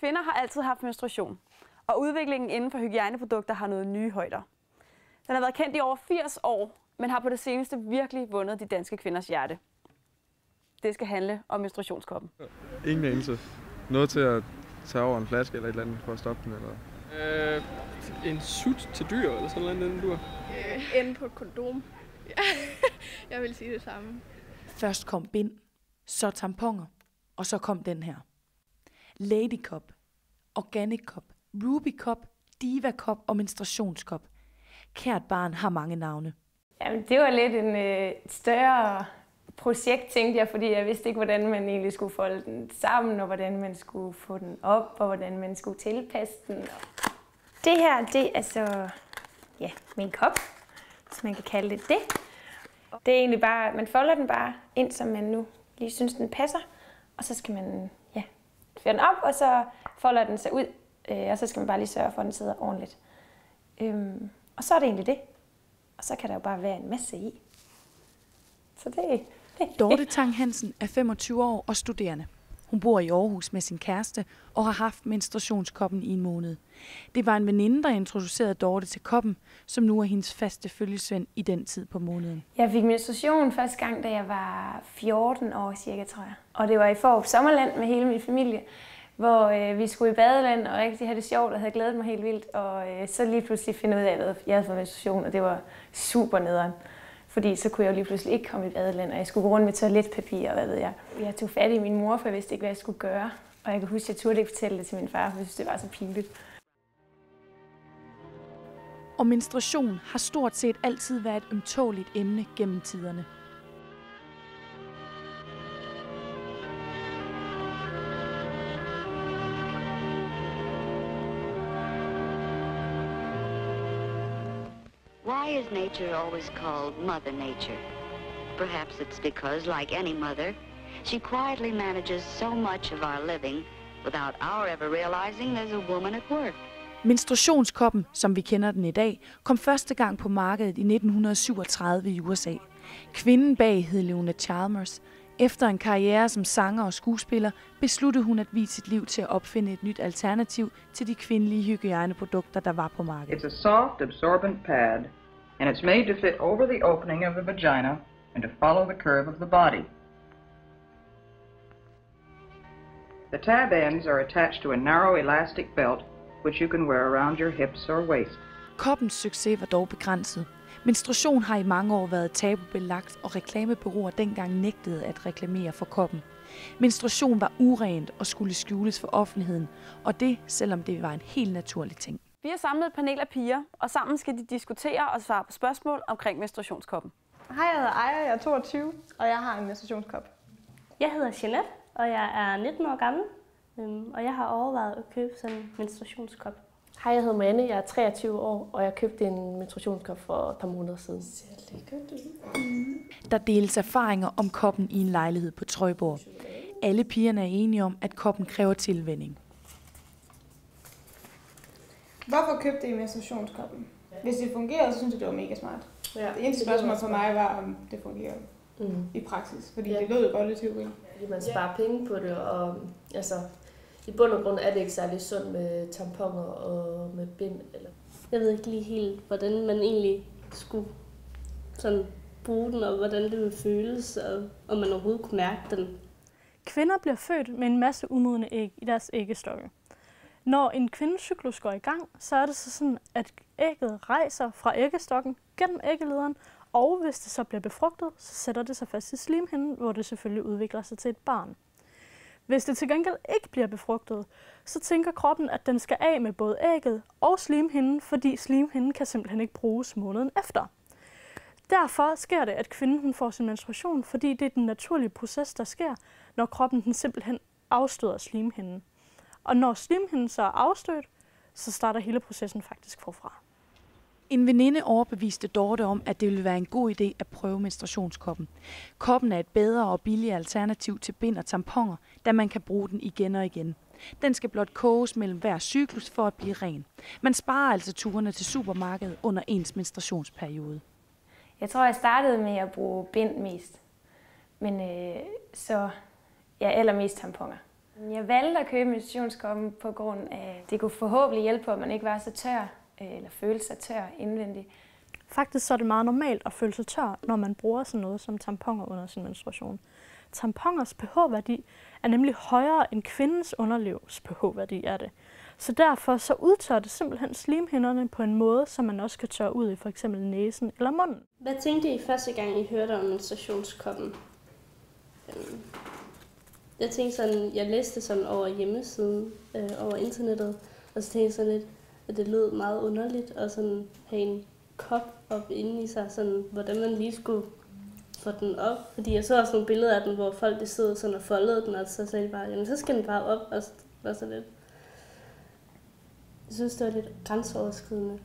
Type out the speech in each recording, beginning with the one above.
Kvinder har altid haft menstruation, og udviklingen inden for hygiejneprodukter har nået nye højder. Den har været kendt i over 80 år, men har på det seneste virkelig vundet de danske kvinders hjerte. Det skal handle om menstruationskoppen. Ingen anelse. Noget til at tage over en flaske eller et eller andet for at stoppe den? Eller? En sut til dyr eller sådan noget, den dur? Inde på et kondom. Jeg vil sige det samme. Først kom bind, så tamponer, og så kom den her. Lady Cup, Organic Cup, Ruby Cup, Diva Cup og menstruationskop. Kært barn har mange navne. Jamen, det var lidt en større projekt, tænkte jeg, fordi jeg vidste ikke, hvordan man egentlig skulle folde den sammen, og hvordan man skulle få den op, og hvordan man skulle tilpasse den. Det her, det er så min kop, hvis man kan kalde det det. Det er egentlig bare, man folder den bare ind, som man nu lige synes, den passer, og så skal man føre den op, og så folder den sig ud, og så skal man bare lige sørge for, at den sidder ordentligt. Og så er det egentlig det. Og så kan der jo bare være en masse i. Så det. Dorte Tang Hansen er 25 år og studerende. Hun bor i Aarhus med sin kæreste og har haft menstruationskoppen i en måned. Det var en veninde, der introducerede Dorte til koppen, som nu er hendes faste følgesvend i den tid på måneden. Jeg fik menstruation første gang, da jeg var 14 år cirka, tror jeg. Og det var i Fårup Sommerland med hele min familie, hvor vi skulle i badeland og rigtig have det sjovt og havde glædet mig helt vildt. Og så lige pludselig finde ud af, at jeg havde fået menstruation, og det var super nederen. Fordi så kunne jeg jo lige pludselig ikke komme i badeland, og jeg skulle gå rundt med toiletpapir og hvad ved jeg. Jeg tog fat i min mor, for jeg vidste ikke, hvad jeg skulle gøre. Og jeg kan huske, at jeg turde ikke fortælle det til min far, for jeg synes, det var så pinligt. Og menstruation har stort set altid været et ømtåligt emne gennem tiderne. Why is nature always called Mother Nature? Perhaps it's because, like any mother, she quietly manages so much of our living without our ever realizing there's a woman at work. Menstruationskoppen, som vi kender den i dag, kom første gang på markedet i 1937 i USA. Kvinden bag hed Leona Chalmers. Efter en karriere som sanger og skuespiller, besluttede hun at vie sit liv til at opfinde et nyt alternativ til de kvindelige hygiejneprodukter, der var på markedet. It's a soft, absorbent pad, and it's made to fit over the opening of the vagina and to follow the curve of the body. The tab ends are attached to a narrow elastic belt, which you can wear around your hips or waist. Koppens succes var dog begrænset. Menstruation har i mange år været tabubelagt, og reklamebureauer dengang nægtede at reklamere for koppen. Menstruation var urent og skulle skjules for offentligheden, og det selvom det var en helt naturlig ting. Vi har samlet et panel af piger, og sammen skal de diskutere og svare på spørgsmål omkring menstruationskoppen. Hej, jeg hedder Aya, jeg er 22, og jeg har en menstruationskop. Jeg hedder Jeanette, og jeg er 19 år gammel, og jeg har overvejet at købe sådan en menstruationskop. Hej, jeg hedder Manne, jeg er 23 år, og jeg købte en menstruationskop for et par måneder siden. Der deles erfaringer om koppen i en lejlighed på Trøjborg. Alle pigerne er enige om, at koppen kræver tilvænning. Hvorfor købte I menstruationskoppen? Hvis det fungerer, så synes jeg, det var mega smart. Ja, det eneste spørgsmål for mig var, om det fungerer i praksis, fordi det lød jo godt i teori. Fordi man sparer penge på det, og i bund og grund er det ikke særlig sundt med tamponer og med bind. Eller. Jeg ved ikke lige helt, hvordan man egentlig skulle sådan bruge den, og hvordan det ville føles, og om man overhovedet kunne mærke den. Kvinder bliver født med en masse umodne æg i deres æggestokke. Når en kvindes cyklus går i gang, så er det så sådan, at ægget rejser fra æggestokken gennem æggelederen, og hvis det så bliver befrugtet, så sætter det sig fast i slimhinden, hvor det selvfølgelig udvikler sig til et barn. Hvis det til gengæld ikke bliver befrugtet, så tænker kroppen, at den skal af med både ægget og slimhinden, fordi slimhinden kan simpelthen ikke bruges måneden efter. Derfor sker det, at kvinden får sin menstruation, fordi det er den naturlige proces, der sker, når kroppen den simpelthen afstøder slimhinden. Og når slimhinden så er afstødt, så starter hele processen faktisk forfra. En veninde overbeviste Dorte om, at det ville være en god idé at prøve menstruationskoppen. Koppen er et bedre og billigere alternativ til bind og tamponer, da man kan bruge den igen og igen. Den skal blot koges mellem hver cyklus for at blive ren. Man sparer altså turene til supermarkedet under ens menstruationsperiode. Jeg tror, jeg startede med at bruge bind mest, men allermest tamponer. Jeg valgte at købe menstruationskoppen på grund af, det kunne forhåbentlig hjælpe på, at man ikke var så tør, eller føle sig tør indvendigt. Faktisk så er det meget normalt at føle sig tør, når man bruger sådan noget som tamponer under sin menstruation. Tamponers pH-værdi er nemlig højere end kvindens underlivs pH-værdi er det. Så derfor så udtørrer det simpelthen slimhinderne på en måde, som man også kan tørre ud i f.eks. næsen eller munden. Hvad tænkte I første gang, I hørte om menstruationskoppen? Jeg tænkte sådan, jeg læste sådan over hjemmesiden, over internettet, og så tænkte jeg sådan lidt, at det lød meget underligt at sådan have en kop op inde i sig, sådan, hvordan man lige skulle få den op. Fordi jeg så også nogle billeder af den, hvor folk de sidder sådan og foldede den, og så sagde de bare, jamen så skal den bare op, og så var så lidt. Jeg synes, det var lidt grænseoverskridende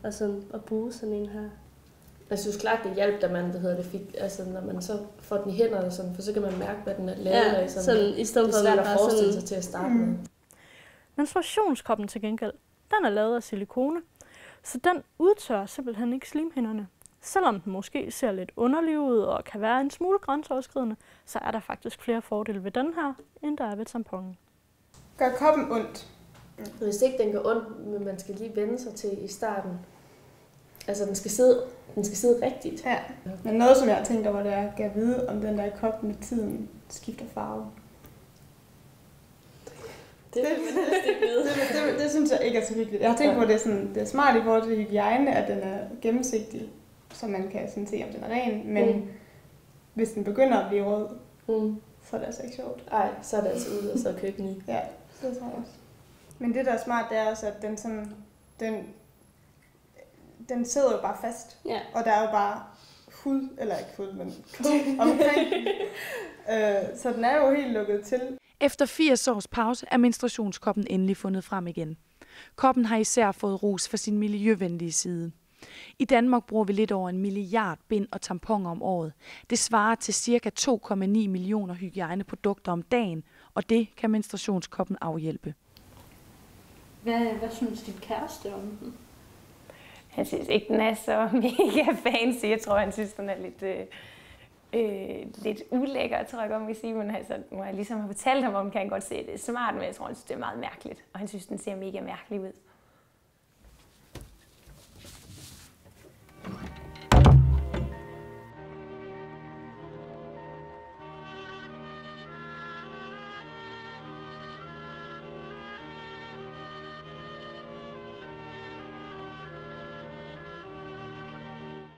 at bruge sådan en her. Jeg synes klart, det hjalp, da man fik, altså når man så får den i hænderne, sådan, for så kan man mærke, hvad den er lavet af. Sådan, i stedet det er svært at forestille sig til at starte med. Menstruationskoppen til gengæld, den er lavet af silikone, så den udtørrer simpelthen ikke slimhinderne. Selvom den måske ser lidt underlig ud og kan være en smule grænseoverskridende, så er der faktisk flere fordele ved den her, end der er ved tamponen. Gør koppen ondt? Hvis ikke den gør ondt, men man skal lige vende sig til i starten. Altså den skal sidde rigtigt. Ja, men noget som jeg har tænkt over, det er at vide, om den der kop med tiden skifter farve. Det synes jeg ikke er så hyggeligt. Jeg har tænkt på, at det er smart i forhold til hygiejne, at den er gennemsigtig, så man kan sådan se, om den er ren. Men hvis den begynder at blive rød, så er det altså ikke sjovt. Nej, så er det altså ud og så købe ny. Ja, det tror jeg også. Men det, der er smart, det er også, at den sidder jo bare fast. Ja. Og der er jo bare hud, eller ikke hud, men kød omkring den. Så den er jo helt lukket til. Efter 80 års pause er menstruationskoppen endelig fundet frem igen. Koppen har især fået ros for sin miljøvenlige side. I Danmark bruger vi lidt over 1 milliard bind og tamponer om året. Det svarer til ca. 2,9 millioner hygiejneprodukter om dagen, og det kan menstruationskoppen afhjælpe. Hvad synes din kæreste om den? Han synes ikke, den er så mega fancy. Jeg tror, han synes, den er lidt ulækker, tror jeg godt, man kan sige. Men altså, når jeg ligesom har fortalt ham om, kan han godt se, at det er smart, men jeg tror, han synes, det er meget mærkeligt. Og han synes, den ser mega mærkelig ud.